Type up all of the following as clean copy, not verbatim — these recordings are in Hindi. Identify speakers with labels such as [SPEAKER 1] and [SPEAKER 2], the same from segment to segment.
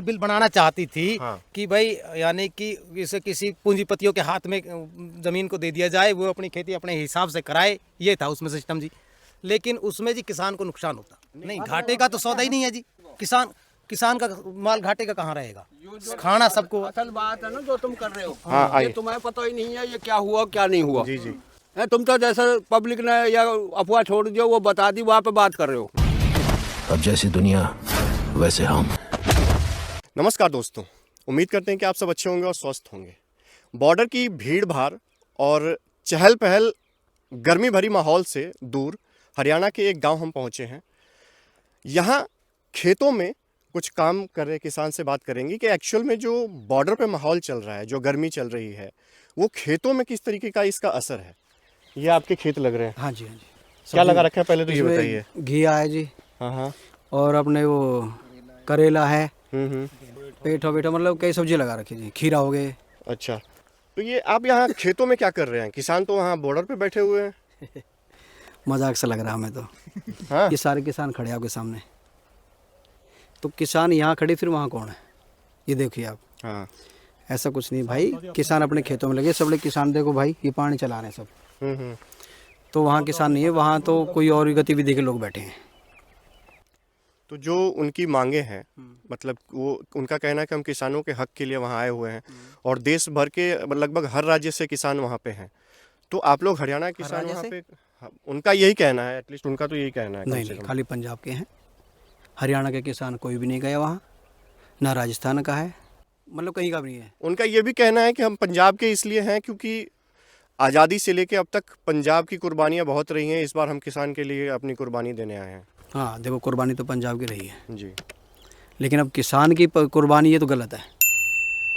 [SPEAKER 1] सरकार बिल बनाना चाहती थी
[SPEAKER 2] हाँ।
[SPEAKER 1] कि भाई यानी कि इसे किसी पूंजीपतियों के हाथ में जमीन को दे दिया जाए, वो अपनी खेती अपने हिसाब से कराए, ये था उसमें सिस्टम जी। लेकिन उसमें जी किसान को नुकसान होता नहीं, घाटे का तो सौदा ही नहीं है जी। किसान का माल घाटे का कहाँ रहेगा, खाना सबको।
[SPEAKER 3] असल बात है ना जो तुम कर रहे हो,
[SPEAKER 2] हाँ,
[SPEAKER 3] ये
[SPEAKER 2] आइए।
[SPEAKER 3] तुम्हें पता ही नहीं है ये क्या हुआ क्या नहीं हुआ।
[SPEAKER 2] जी जी।
[SPEAKER 3] है, तुम तो जैसे पब्लिक ने या अफवाह छोड़ दिया वो बता दी, वहाँ पे बात कर रहे हो।
[SPEAKER 4] अब जैसी दुनिया वैसे हम।
[SPEAKER 2] नमस्कार दोस्तों, उम्मीद करते हैं कि आप सब अच्छे होंगे और स्वस्थ होंगे। बॉर्डर की भीड़ भाड़ और चहल पहल गर्मी भरी माहौल से दूर हरियाणा के एक गांव हम पहुंचे हैं। यहाँ खेतों में कुछ काम कर रहे किसान से बात करेंगे कि एक्चुअल में जो बॉर्डर पे माहौल चल रहा है, जो गर्मी चल रही है, वो खेतों में किस तरीके का इसका असर है। ये आपके खेत लग रहे हैं।
[SPEAKER 5] हाँ जी, हाँ जी।
[SPEAKER 2] क्या लगा रखा है पहले तो ये
[SPEAKER 5] इसमें
[SPEAKER 2] बताइए।
[SPEAKER 5] घिया है जी,
[SPEAKER 2] हाँ हाँ।
[SPEAKER 5] और अपने वो करेला है,
[SPEAKER 2] हम्म।
[SPEAKER 5] पेठा बेठा, मतलब कई सब्जी लगा रखी जी, खीरा हो गए।
[SPEAKER 2] अच्छा, तो ये आप यहाँ खेतों में क्या कर रहे हैं? किसान तो वहाँ बॉर्डर पे बैठे हुए हैं।
[SPEAKER 5] मजाक सा लग रहा है हमें तो।
[SPEAKER 2] हाँ?
[SPEAKER 5] ये सारे किसान खड़े हैं आपके सामने, तो किसान यहाँ खड़े फिर वहाँ कौन है, ये देखिए आप।
[SPEAKER 2] हाँ।
[SPEAKER 5] ऐसा कुछ नहीं भाई, किसान अपने खेतों में लगे, सब लोग किसान। देखो भाई, ये पानी चला रहे हैं सब,
[SPEAKER 2] हम्म।
[SPEAKER 5] तो वहाँ किसान नहीं है, वहाँ तो कोई और ही गतिविधि के लोग बैठे हैं।
[SPEAKER 2] तो जो उनकी मांगे हैं, मतलब वो उनका कहना है कि हम किसानों के हक के लिए वहाँ आए हुए हैं और देश भर के लगभग हर राज्य से किसान वहाँ पे हैं। तो आप लोग हरियाणा के किसान
[SPEAKER 5] राज्य
[SPEAKER 2] वहाँ
[SPEAKER 5] से?
[SPEAKER 2] पे, हाँ, उनका यही कहना है, एटलीस्ट उनका तो यही कहना है कम
[SPEAKER 5] नहीं
[SPEAKER 2] से
[SPEAKER 5] नहीं,
[SPEAKER 2] कम।
[SPEAKER 5] खाली पंजाब के हैं, हरियाणा के किसान कोई भी नहीं गया वहाँ, ना राजस्थान का है, मतलब कहीं का भी नहीं है।
[SPEAKER 2] उनका ये भी कहना है कि हम पंजाब के इसलिए हैं क्योंकि आज़ादी से लेके अब तक पंजाब की कुर्बानियाँ बहुत रही हैं, इस बार हम किसान के लिए अपनी कुर्बानी देने आए हैं।
[SPEAKER 5] हाँ देखो, कुर्बानी तो पंजाब की रही है,
[SPEAKER 2] जी।
[SPEAKER 5] लेकिन अब किसान की कुर्बानी ये तो गलत है।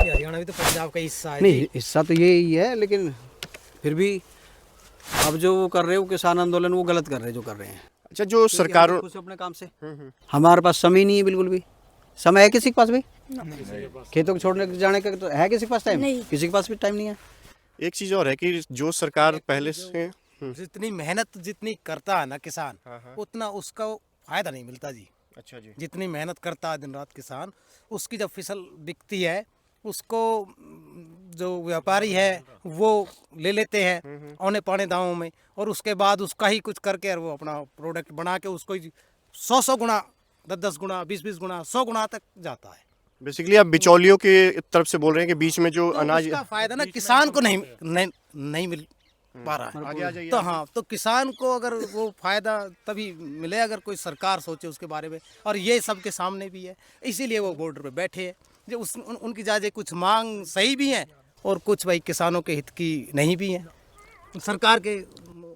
[SPEAKER 1] हरियाणा भी तो पंजाब का हिस्सा है।
[SPEAKER 5] नहीं, हिस्सा तो ये ही है, लेकिन फिर भी अब जो वो कर रहे हो किसान आंदोलन, वो गलत कर रहे हैं जो कर रहे हैं।
[SPEAKER 2] अच्छा, जो
[SPEAKER 5] क्योंकि
[SPEAKER 2] सरकारों,
[SPEAKER 5] हम तो खुश हैं अपने काम से, हमारे पास समय नहीं है बिल्कुल भी। समय है किसी के पास भाई? खेतों को छोड़ने जाने का तो है किसी के पास टाइम? किसी के पास भी टाइम नहीं है।
[SPEAKER 2] एक चीज़ और है कि जो सरकार पहले से
[SPEAKER 1] जितनी मेहनत जितनी करता है ना किसान, उतना उसका फायदा नहीं मिलता जी।
[SPEAKER 2] अच्छा जी।
[SPEAKER 1] जितनी मेहनत करता है दिन रात किसान, उसकी जब फसल बिकती है, उसको जो व्यापारी है वो ले लेते हैं औने पौने दामों में, और उसके बाद उसका ही कुछ करके और वो अपना प्रोडक्ट बना के उसको 100 गुना, 10 गुना, 20 गुना, 100 गुना तक जाता है।
[SPEAKER 2] बेसिकली आप बिचौलियों के तरफ से बोल रहे हैं कि बीच में जो
[SPEAKER 1] तो
[SPEAKER 2] अनाज।
[SPEAKER 1] उसका फायदा ना किसान को नहीं मिल पा रहा है।
[SPEAKER 2] आगे आ जाइए।
[SPEAKER 1] तो हाँ, तो किसान को अगर वो फायदा तभी मिले अगर कोई सरकार सोचे उसके बारे में, और ये सबके सामने भी है, इसीलिए वो बॉर्डर पे बैठे हैं। जो उनकी जाजे कुछ मांग सही भी है और कुछ भाई किसानों के हित की नहीं भी है।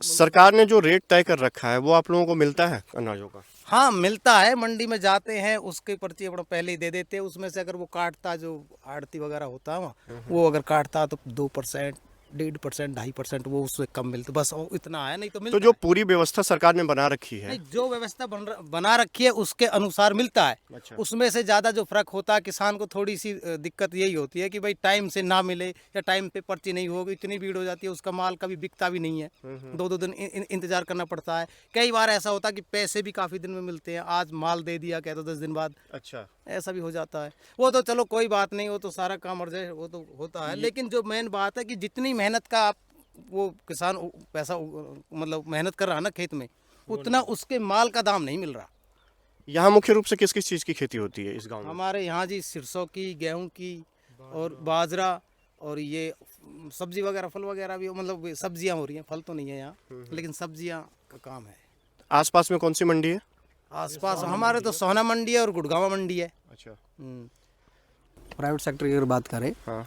[SPEAKER 2] सरकार ने जो रेट तय कर रखा है वो आप लोगों को मिलता है अनाजों का?
[SPEAKER 1] हाँ मिलता है, मंडी में जाते हैं, उसके पर्ची अपना पहले ही दे देते हैं। उसमें से अगर वो काटता, जो आड़ती वगैरह होता है वहाँ, वो अगर काटता तो 2%, 1.5%, 2.5% वो उससे कम मिलता, बस वो इतना है, नहीं तो मिलता
[SPEAKER 2] तो जो
[SPEAKER 1] है।
[SPEAKER 2] पूरी व्यवस्था सरकार ने बना रखी है,
[SPEAKER 1] नहीं, जो व्यवस्था बना रखी है उसके अनुसार मिलता है।
[SPEAKER 2] अच्छा।
[SPEAKER 1] उसमें से ज़्यादा जो फर्क होता है किसान को, थोड़ी सी दिक्कत यही होती है कि भाई टाइम से ना मिले या टाइम पे पर्ची नहीं होगी, इतनी भीड़ हो जाती है, उसका माल कभी बिकता भी नहीं है, 2-2 दिन इंतजार करना पड़ता है। कई बार ऐसा होता है कि पैसे भी काफ़ी दिन में मिलते हैं, आज माल दे दिया कहते 10 दिन बाद,
[SPEAKER 2] अच्छा,
[SPEAKER 1] ऐसा भी हो जाता है। वो तो चलो कोई बात नहीं, वो तो सारा काम अर्जेंट वो तो होता है, लेकिन जो मेन बात है कि जितनी मेहनत का आप वो किसान पैसा मतलब मेहनत कर रहा है ना खेत में, उतना उसके माल का दाम नहीं मिल रहा।
[SPEAKER 2] यहाँ मुख्य रूप से किस किस चीज़ की खेती होती है इस गांव में?
[SPEAKER 1] हमारे यहाँ जी सरसों की, गेहूं की और बाजरा, और ये सब्जी वगैरह, फल वगैरह भी, मतलब सब्जियां हो रही हैं, फल तो नहीं है यहाँ, लेकिन सब्जियां का काम है।
[SPEAKER 2] आसपास में कौन सी मंडी है?
[SPEAKER 1] आसपास हमारे तो सोना मंडी है और गुड़गांव मंडी है।
[SPEAKER 2] अच्छा।
[SPEAKER 5] प्राइवेट सेक्टर की अगर बात करें,
[SPEAKER 2] हाँ,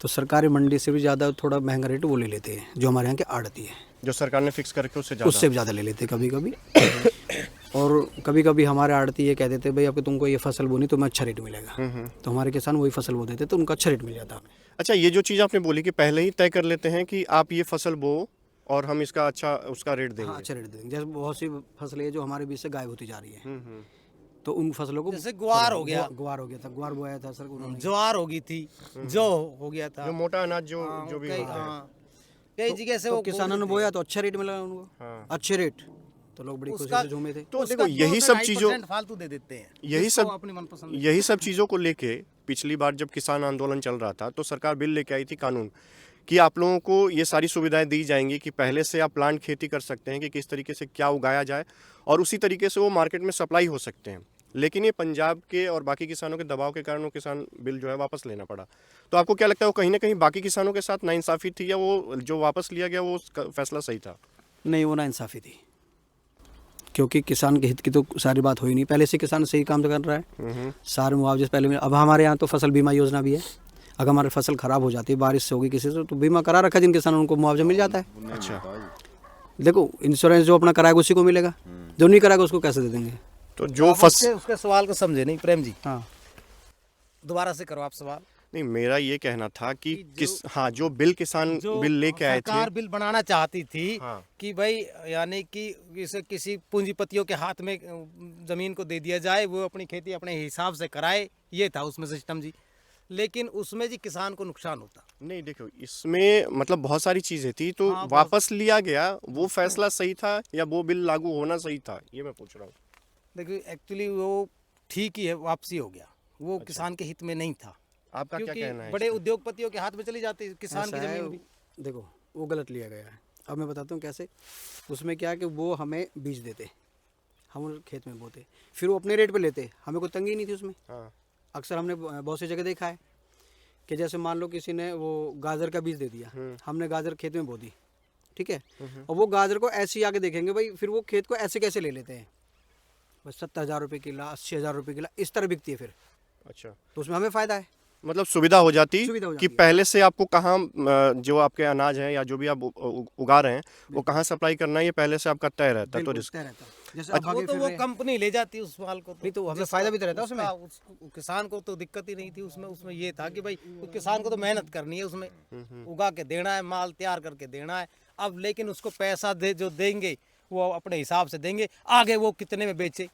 [SPEAKER 5] तो सरकारी मंडी से भी ज़्यादा थोड़ा महंगा रेट वो ले लेते हैं, जो हमारे यहाँ के आड़ती है,
[SPEAKER 2] जो सरकार ने फिक्स करके उससे
[SPEAKER 5] उससे भी ज़्यादा ले लेते हैं कभी कभी। और कभी कभी हमारे आड़ती ये कह देते भाई आपको तुमको ये फसल बोनी तो मैं अच्छा रेट मिलेगा, तो हमारे किसान वही फसल बो देते तो उनका अच्छा रेट मिल जाता हमें।
[SPEAKER 2] अच्छा, ये जो चीज़ आपने बोली कि पहले ही तय कर लेते हैं कि आप ये फसल बो और हम इसका अच्छा उसका रेट देंगे।
[SPEAKER 5] हाँ, अच्छा रेट देंगे। जैसे बहुत सी फसलें हैं जो हमारे बीच से गायब होती जा रही है, तो उन फसलों को,
[SPEAKER 1] जैसे ग्वार हो गया,
[SPEAKER 5] ग्वार हो गया था, ग्वार बोया था सर उन्होंने।
[SPEAKER 1] ज्वार हो गई थी, जो हो गया था,
[SPEAKER 2] जो मोटा अनाज जो भी
[SPEAKER 1] कई
[SPEAKER 2] होता है।
[SPEAKER 1] हाँ, कई जगह से
[SPEAKER 5] तो
[SPEAKER 1] वो
[SPEAKER 5] किसानों ने बोया तो अच्छा रेट मिला उनको,
[SPEAKER 2] हाँ।
[SPEAKER 5] अच्छे रेट, तो लोग बड़ी खुशी
[SPEAKER 1] उसका-
[SPEAKER 5] से झूमे थे।
[SPEAKER 2] तो
[SPEAKER 1] उसका
[SPEAKER 2] देखो यही सब
[SPEAKER 1] 2-2.5%
[SPEAKER 2] चीजों
[SPEAKER 1] फालतू दे देते हैं,
[SPEAKER 2] यही
[SPEAKER 1] जिसको
[SPEAKER 2] सब
[SPEAKER 1] अपनी मनपसंद
[SPEAKER 2] यही सब चीज़ों को लेके पिछली बार जब किसान आंदोलन चल रहा था तो सरकार बिल लेके आई थी, कानून, कि आप लोगों को ये सारी सुविधाएं दी जाएंगी कि पहले से आप प्लांट खेती कर सकते हैं कि किस तरीके से क्या उगाया जाए और उसी तरीके से वो मार्केट में सप्लाई हो सकते हैं। लेकिन ये पंजाब के और बाकी किसानों के दबाव के कारण वो किसान बिल जो है वापस लेना पड़ा। तो आपको क्या लगता है वो कहीं ना कहीं बाकी किसानों के साथ नाइंसाफ़ी थी या वो जो वापस लिया गया वो फैसला सही था?
[SPEAKER 5] नहीं, वो नाइंसाफ़ी थी, क्योंकि किसान के हित की तो सारी बात हो ही नहीं। पहले से किसान सही काम कर रहा है, सारे मुआवजे से पहले अब हमारे यहाँ तो फसल बीमा योजना भी है। अगर हमारी फसल ख़राब हो जाती है, बारिश से होगी किसी से, तो बीमा करा रखा है जिन किसानों, उनको मुआवजा मिल जाता है।
[SPEAKER 2] अच्छा,
[SPEAKER 5] देखो इंश्योरेंस जो अपना कराएगा उसी को मिलेगा, जो नहीं कराएगा उसको कैसे दे देंगे?
[SPEAKER 2] तो जो
[SPEAKER 1] आप उसके सवाल को समझे नहीं प्रेम जी,
[SPEAKER 5] हाँ,
[SPEAKER 1] दोबारा से करो आप सवाल।
[SPEAKER 2] नहीं, मेरा ये कहना था कि जो बिल किसान
[SPEAKER 1] जो
[SPEAKER 2] बिल लेके आए थे,
[SPEAKER 1] सरकार बिल बनाना चाहती थी
[SPEAKER 2] हाँ।
[SPEAKER 1] कि भाई यानी कि इसे किसी पूंजीपतियों के हाथ में जमीन को दे दिया जाए, वो अपनी खेती अपने हिसाब से कराए, ये था उसमें सिस्टम जी। लेकिन उसमें जी किसान को नुकसान होता।
[SPEAKER 2] नहीं देखो इसमें मतलब बहुत सारी चीजें थी, तो
[SPEAKER 1] हाँ,
[SPEAKER 2] वापस लिया गया, वो फैसला सही था या वो बिल लागू होना सही था, ये मैं पूछ रहा हूँ।
[SPEAKER 1] देखिए एक्चुअली वो ठीक ही है, वापसी हो गया, वो किसान के हित में नहीं था।
[SPEAKER 2] आपका क्या
[SPEAKER 1] क्योंकि
[SPEAKER 2] कहना है?
[SPEAKER 1] बड़े उद्योगपतियों के हाथ में चली जाती किसान की
[SPEAKER 5] ऐसा है,
[SPEAKER 1] जमीन भी।
[SPEAKER 5] देखो वो गलत लिया गया है। अब मैं बताता हूँ कैसे। उसमें क्या है कि वो हमें बीज देते, हम उन खेत में बोते, फिर वो अपने रेट पे लेते, हमें कोई तंगी नहीं थी उसमें।
[SPEAKER 2] हाँ,
[SPEAKER 5] अक्सर हमने बहुत सी जगह देखा है कि जैसे मान लो किसी ने वो गाजर का बीज दे दिया, हमने गाजर खेत में बो दी, ठीक है, और वो गाजर को ऐसे ही आके देखेंगे भाई, फिर वो खेत को ऐसे कैसे ले लेते हैं, बस 70,000 रुपये किला, 80,000 रुपये किला, इस तरह बिकती है फिर,
[SPEAKER 2] अच्छा,
[SPEAKER 5] तो उसमें हमें फ़ायदा है।
[SPEAKER 2] मतलब सुविधा हो जाती
[SPEAKER 5] सुविधा हो
[SPEAKER 2] कि
[SPEAKER 5] जाती है।
[SPEAKER 2] पहले से आपको कहाँ जो आपके अनाज है या जो भी आप उगा रहे हैं वो कहाँ सप्लाई करना है, ये पहले से आपका तय रहता है। तो
[SPEAKER 5] बिल्कुल
[SPEAKER 2] रिस्क
[SPEAKER 5] तय रहता है। जैसे अब
[SPEAKER 1] वो
[SPEAKER 5] आगे
[SPEAKER 1] तो
[SPEAKER 5] फिर
[SPEAKER 1] वो
[SPEAKER 5] रहे हैं।
[SPEAKER 1] कंपनी ले जाती उस माल को,
[SPEAKER 5] नहीं, तो हमें
[SPEAKER 1] जिसका-
[SPEAKER 5] फायदा भी तो रहता है उसमें।
[SPEAKER 1] किसान को तो दिक्कत ही नहीं थी उसमें। उसमें ये था कि भाई किसान को तो मेहनत करनी है, उसमें उगा के देना है, माल तैयार करके देना है। अब लेकिन उसको पैसा जो देंगे वो अपने हिसाब से देंगे, आगे वो कितने में बेचे।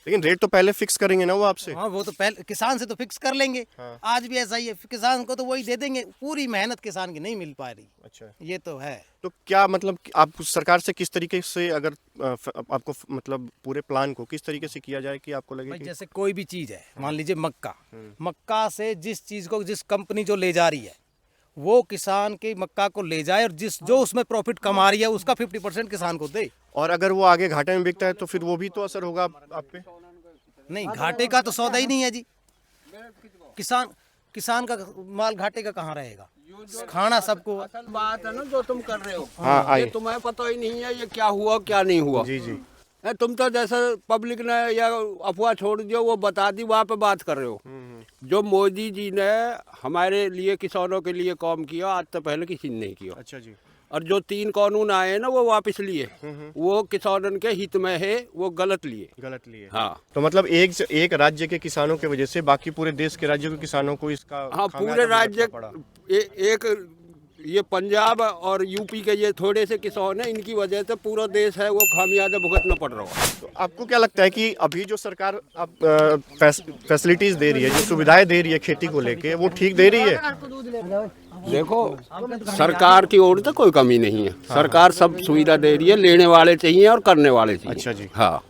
[SPEAKER 2] लेकिन रेट तो पहले फिक्स करेंगे ना वो आपसे।
[SPEAKER 1] हाँ, वो तो पहले किसान से तो फिक्स कर लेंगे।
[SPEAKER 2] हाँ।
[SPEAKER 1] आज भी ऐसा ही है, किसान को तो वही दे देंगे, पूरी मेहनत किसान की नहीं मिल पा रही,
[SPEAKER 2] अच्छा,
[SPEAKER 1] ये तो है।
[SPEAKER 2] तो क्या मतलब कि आप सरकार से किस तरीके से अगर आपको मतलब पूरे प्लान को किस तरीके से किया जाए कि आपको लगे
[SPEAKER 1] भाई
[SPEAKER 2] कि
[SPEAKER 1] जैसे कोई भी चीज़ है, मान लीजिए मक्का, मक्का से जिस चीज़ को जिस कंपनी जो ले जा रही है वो किसान के मक्का को ले जाए और जो उसमें प्रॉफिट कमा रही है उसका 50% किसान को दे।
[SPEAKER 2] और अगर वो आगे घाटे में बिकता है तो फिर वो भी तो असर होगा आप पे।
[SPEAKER 1] नहीं, घाटे का तो सौदा ही नहीं है जी। किसान का माल घाटे का कहाँ रहेगा, खाना सबको।
[SPEAKER 3] असल बात है ना जो तुम कर रहे हो,
[SPEAKER 2] हाँ,
[SPEAKER 3] ये
[SPEAKER 2] आइए।
[SPEAKER 3] तुम्हें पता ही नहीं है ये क्या हुआ क्या नहीं हुआ।
[SPEAKER 2] जी जी,
[SPEAKER 3] तुम तो जैसे पब्लिक ने या अफवाह छोड़ दियो वो बता दी, वहाँ पे बात कर रहे हो। जो मोदी जी ने हमारे लिए किसानों के लिए काम किया आज तक पहले किसी ने नहीं किया।
[SPEAKER 2] अच्छा जी,
[SPEAKER 3] और जो 3 कानून आए हैं ना वो वापस लिए, वो किसानों के हित में है, वो गलत लिए।
[SPEAKER 2] गलत लिए।
[SPEAKER 3] हाँ
[SPEAKER 2] तो मतलब एक राज्य के किसानों की वजह से बाकी पूरे देश के राज्यों के किसानों को इसका
[SPEAKER 3] हाँ,
[SPEAKER 2] खामियाजा
[SPEAKER 3] पूरे राज्य
[SPEAKER 2] भुगतना पड़ा।
[SPEAKER 3] एक ये पंजाब और यूपी के ये थोड़े से किसान हैं, इनकी वजह से पूरा देश है वो खामियाजा भुगतना पड़ रहा है।
[SPEAKER 2] तो आपको क्या लगता है कि अभी जो सरकार आप फैसिलिटीज दे रही है, जो सुविधाएं दे रही है खेती को लेके, वो ठीक दे रही है?
[SPEAKER 3] देखो सरकार की ओर से कोई कमी नहीं है, सरकार सब सुविधा दे रही है, लेने वाले चाहिए और करने वाले चाहिए।
[SPEAKER 2] अच्छा जी।
[SPEAKER 3] हाँ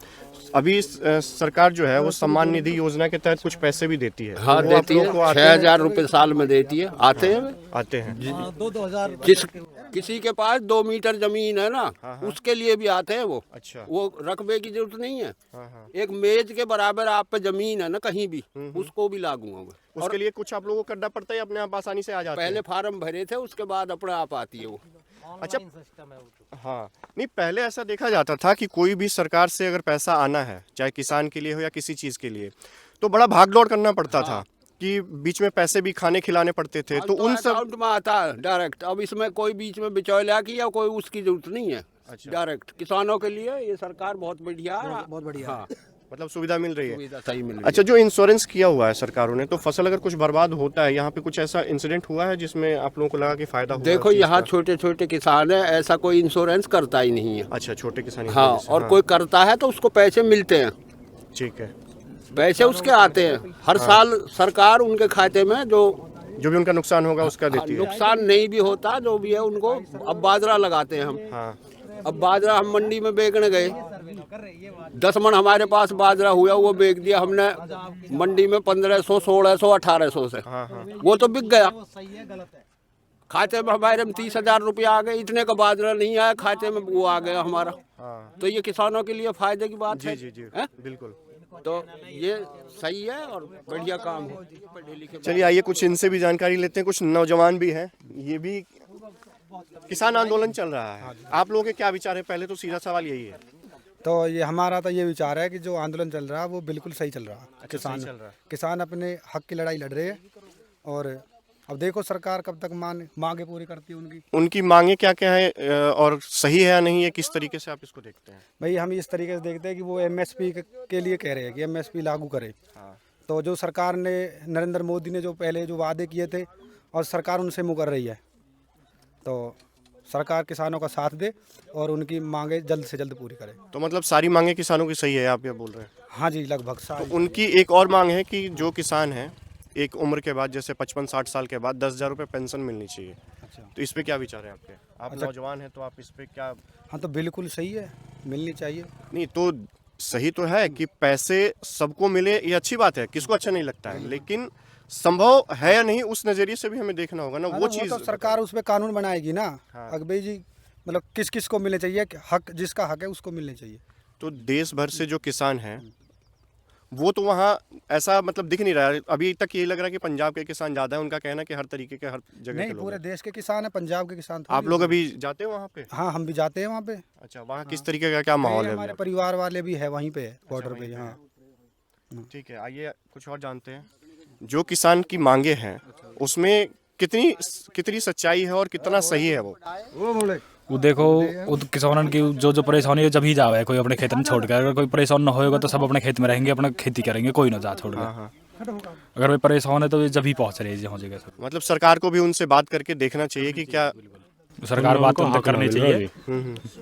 [SPEAKER 2] अभी सरकार जो है वो सम्मान निधि योजना के तहत कुछ पैसे भी देती है।
[SPEAKER 3] हाँ
[SPEAKER 2] वो आप
[SPEAKER 3] देती है,
[SPEAKER 2] लोगों को आते हैं?
[SPEAKER 3] 6,000 रुपये साल में देती है, आते हैं।
[SPEAKER 2] आते हैं।
[SPEAKER 1] 2-2 हजार
[SPEAKER 3] किसी के पास 2 मीटर जमीन है ना, उसके लिए भी आते हैं वो।
[SPEAKER 2] अच्छा।
[SPEAKER 3] वो रकबे की जरूरत नहीं है,
[SPEAKER 2] हाँ हाँ।
[SPEAKER 3] एक मेज के बराबर आप पे जमीन है ना कहीं भी, उसको भी लागू होगा।
[SPEAKER 2] उसके लिए कुछ आप लोगों को करना पड़ता है, अपने आप आसानी से आ जाते
[SPEAKER 3] पहले
[SPEAKER 2] हैं?
[SPEAKER 3] फार्म भरे थे, उसके बाद अपने आप आती है वो।
[SPEAKER 2] अच्छा,
[SPEAKER 1] सिस्टम है वो तो।
[SPEAKER 2] हाँ, नहीं पहले ऐसा देखा जाता था कि कोई भी सरकार से अगर पैसा आना है, चाहे किसान के लिए हो या किसी चीज़ के लिए, तो बड़ा भाग दौड़ करना पड़ता था कि बीच में पैसे भी खाने खिलाने पड़ते थे। तो उन सब
[SPEAKER 3] अकाउंट में आता है डायरेक्ट। अब इसमें कोई बीच में बिचौलिया की या कोई उसकी जरूरत नहीं है।
[SPEAKER 2] अच्छा।
[SPEAKER 3] डायरेक्ट किसानों के लिए ये सरकार बहुत बढ़िया है।
[SPEAKER 5] बहुत बढ़िया।
[SPEAKER 3] हाँ,
[SPEAKER 2] मतलब सुविधा मिल रही है।
[SPEAKER 3] सुविधा सही मिल रही
[SPEAKER 2] अच्छा, जो इंश्योरेंस किया हुआ है सरकारों ने, तो फसल अगर कुछ बर्बाद होता है, यहाँ पे कुछ ऐसा इंसिडेंट हुआ है जिसमें आप लोगों को लगा कि फायदा
[SPEAKER 3] है।
[SPEAKER 2] हुआ
[SPEAKER 3] देखो
[SPEAKER 2] उस चीज़
[SPEAKER 3] यहाँ
[SPEAKER 2] का?
[SPEAKER 3] छोटे छोटे किसान है, ऐसा कोई इंश्योरेंस करता ही नहीं है।
[SPEAKER 2] अच्छा, छोटे किसान की
[SPEAKER 3] हाँ,
[SPEAKER 2] वजह से,
[SPEAKER 3] और कोई करता है तो उसको पैसे मिलते हैं,
[SPEAKER 2] ठीक है,
[SPEAKER 3] पैसे उसके आते हैं हर साल। सरकार उनके खाते में जो
[SPEAKER 2] जो भी उनका नुकसान होगा उसका देती है।
[SPEAKER 3] नुकसान नहीं भी होता जो भी है उनको। अब बाजरा लगाते हैं हम,
[SPEAKER 2] हाँ
[SPEAKER 3] अब बाजरा हम मंडी में बेचने गए 10 मन हमारे पास बाजरा हुआ, वो बेच दिया हमने मंडी में 1500, 1600, 1800 से। वो तो बिक गया। खाते में हमारे में 30,000 रुपया आ गए। इतने का बाजरा नहीं आया, खाते में वो आ गया हमारा। तो ये किसानों के लिए फायदे की बात है।
[SPEAKER 2] जी बिल्कुल।
[SPEAKER 3] तो ये सही है और बढ़िया काम है।
[SPEAKER 2] चलिए आइए कुछ इनसे भी जानकारी लेते हैं। कुछ नौजवान भी हैं, ये भी किसान आंदोलन चल रहा है, आप लोगों के क्या विचार है? पहले तो सीधा सवाल यही है।
[SPEAKER 6] तो ये हमारा तो ये विचार है कि जो आंदोलन चल रहा है वो बिल्कुल सही चल रहा है। किसान अपने हक की लड़ाई लड़ रहे हैं और अब देखो सरकार कब तक मांगे पूरी करती है
[SPEAKER 2] उनकी मांगे क्या क्या है और सही है या नहीं है, किस तरीके से आप इसको देखते हैं?
[SPEAKER 6] भाई हम इस तरीके से देखते हैं कि वो एमएसपी के लिए कह रहे हैं कि एमएसपी लागू करे। तो जो सरकार ने, नरेंद्र मोदी ने जो पहले जो वादे किए थे और सरकार उनसे मुकर रही है, तो सरकार किसानों का साथ दे और उनकी मांगे जल्द से जल्द पूरी करे।
[SPEAKER 2] तो मतलब सारी मांगे किसानों की सही है, आप ये बोल रहे हैं?
[SPEAKER 6] हाँ जी, लगभग सारी।
[SPEAKER 2] तो उनकी एक और मांग है कि जो किसान है एक उम्र के बाद, जैसे 55-60 साल के बाद 10,000 रुपये पेंशन मिलनी चाहिए।
[SPEAKER 6] अच्छा।
[SPEAKER 2] तो इस पे क्या विचार है आपके? आप नौजवान हैं तो आप इस पे क्या?
[SPEAKER 6] हाँ तो बिल्कुल सही है, मिलनी चाहिए।
[SPEAKER 2] नहीं तो सही तो है कि पैसे सबको मिले, ये अच्छी बात है, किसको अच्छा नहीं लगता है, लेकिन संभव है या नहीं उस नजरिए से भी हमें देखना होगा ना। वो चीज
[SPEAKER 6] तो सरकार उस पर कानून बनाएगी ना। अकबर जी, मतलब किस किस को मिलने चाहिए, हक जिसका हक है उसको मिलने चाहिए।
[SPEAKER 2] तो देश भर से जो किसान हैं वो तो वहाँ ऐसा मतलब दिख नहीं रहा है अभी तक। यही लग रहा है कि पंजाब के किसान ज्यादा है, उनका कहना है कि हर तरीके के, हर जगह
[SPEAKER 6] नहीं,
[SPEAKER 2] के लोग
[SPEAKER 6] पूरे
[SPEAKER 2] हैं।
[SPEAKER 6] देश के किसान है, पंजाब के किसान
[SPEAKER 2] आप लोग अभी जाते हो वहाँ पे?
[SPEAKER 6] हाँ, हम भी जाते हैं वहाँ पे।
[SPEAKER 2] अच्छा, वहाँ किस तरीके का क्या माहौल है?
[SPEAKER 6] हमारे परिवार वाले भी है वहीं पे, बॉर्डर पे। हाँ
[SPEAKER 2] ठीक है, आइए कुछ और जानते हैं। जो किसान की मांगे हैं उसमें कितनी सच्चाई है और कितना सही है
[SPEAKER 7] वो देखो, वो किसानों की जो परेशानी है जब ही जावे कोई अपने खेत में छोड़ के। अगर कोई परेशान ना होएगा तो सब अपने खेत में रहेंगे, अपना खेती करेंगे, कोई ना जा छोड़ के। अगर कोई परेशान है तो ये जब ही पहुंच रहे हैं जगह से।
[SPEAKER 2] मतलब सरकार को भी उनसे बात करके देखना चाहिए कि क्या
[SPEAKER 7] सरकार बात तो करनी चाहिए।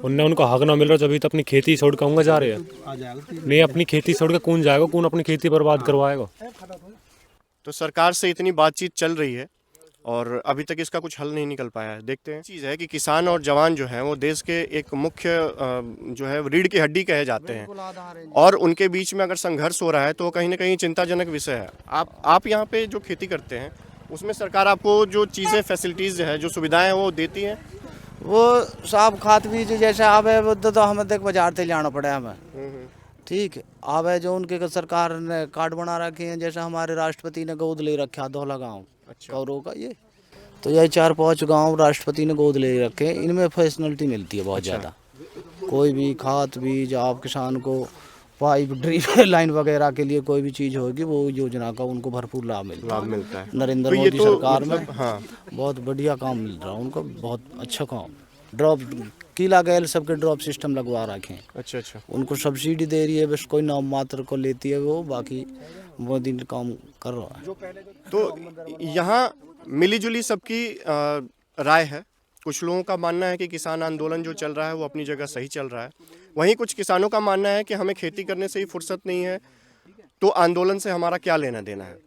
[SPEAKER 8] उनने उनको हक ना मिल रहा, जब तक अपनी खेती छोड़ के जा रहे हैं। नहीं, अपनी खेती छोड़ के कौन जाएगा, कौन अपनी खेती बर्बाद करवाएगा?
[SPEAKER 2] तो सरकार से इतनी बातचीत चल रही है और अभी तक इसका कुछ हल नहीं निकल पाया है। देखते हैं। चीज़ है कि किसान और जवान जो हैं वो देश के एक मुख्य जो है रीढ़ की हड्डी कहे जाते हैं और उनके बीच में अगर संघर्ष हो रहा है तो कहीं ना कहीं चिंताजनक विषय है। आप यहाँ पे जो खेती करते हैं उसमें सरकार आपको जो चीज़ें, फैसिलिटीज़ है, जो सुविधाएं हैं वो देती हैं?
[SPEAKER 9] वो साहब खाद बीज जैसे आवे वो तो हमें देख बाजार से लाना पड़े हमें। ठीक आवे जो उनके सरकार ने कार्ड बना रखे हैं, जैसे हमारे राष्ट्रपति ने गोद ले रखा धौला गाँव कौरों का। ये तो यही 4-5 गांव राष्ट्रपति ने गोद ले रखे हैं। इनमें फैसिलिटी मिलती है बहुत ज़्यादा। कोई भी खाद बीज आप किसान को, पाइप, ड्रिप लाइन वगैरह के लिए कोई भी चीज़ होगी वो योजना का उनको भरपूर लाभ मिलता है। नरेंद्र मोदी सरकार में बहुत बढ़िया काम मिल रहा है उनको, बहुत अच्छा काम। ड्रॉप किला गैल सबके ड्रॉप सिस्टम लगवा रखे हैं।
[SPEAKER 2] अच्छा।
[SPEAKER 9] उनको सब्सिडी दे रही है, बस कोई नाम मात्र को लेती है वो, बाकी मोदी काम कर रहा है।
[SPEAKER 2] तो यहाँ मिलीजुली सबकी राय है। कुछ लोगों का मानना है कि किसान आंदोलन जो चल रहा है वो अपनी जगह सही चल रहा है, वहीं कुछ किसानों का मानना है कि हमें खेती करने से ही फुर्सत नहीं है, तो आंदोलन से हमारा क्या लेना देना है।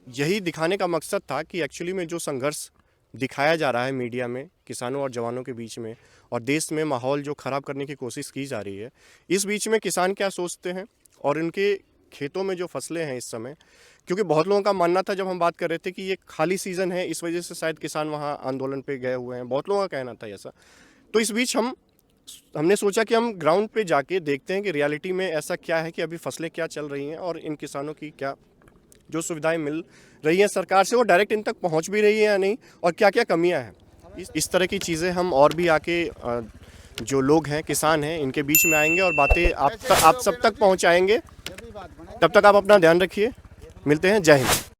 [SPEAKER 2] यही दिखाने का मकसद था कि एक्चुअली में जो संघर्ष दिखाया जा रहा है मीडिया में किसानों और जवानों के बीच में, और देश में माहौल जो ख़राब करने की कोशिश की जा रही है, इस बीच में किसान क्या सोचते हैं और उनके खेतों में जो फसलें हैं इस समय, क्योंकि बहुत लोगों का मानना था जब हम बात कर रहे थे कि ये खाली सीज़न है, इस वजह से शायद किसान वहाँ आंदोलन पे गए हुए हैं, बहुत लोगों का कहना था ऐसा। तो इस बीच हमने सोचा कि हम ग्राउंड पे जाके देखते हैं कि रियलिटी में ऐसा क्या है, कि अभी फसलें क्या चल रही हैं और इन किसानों की क्या जो सुविधाएं मिल रही हैं सरकार से, वो डायरेक्ट इन तक पहुंच भी रही है या नहीं, और क्या क्या कमियां हैं। इस तरह की चीज़ें हम और भी आके जो लोग हैं, किसान हैं, इनके बीच में आएंगे और बातें आप सब तक पहुंचाएंगे। तब तक आप अपना ध्यान रखिए, मिलते हैं, जय हिंद।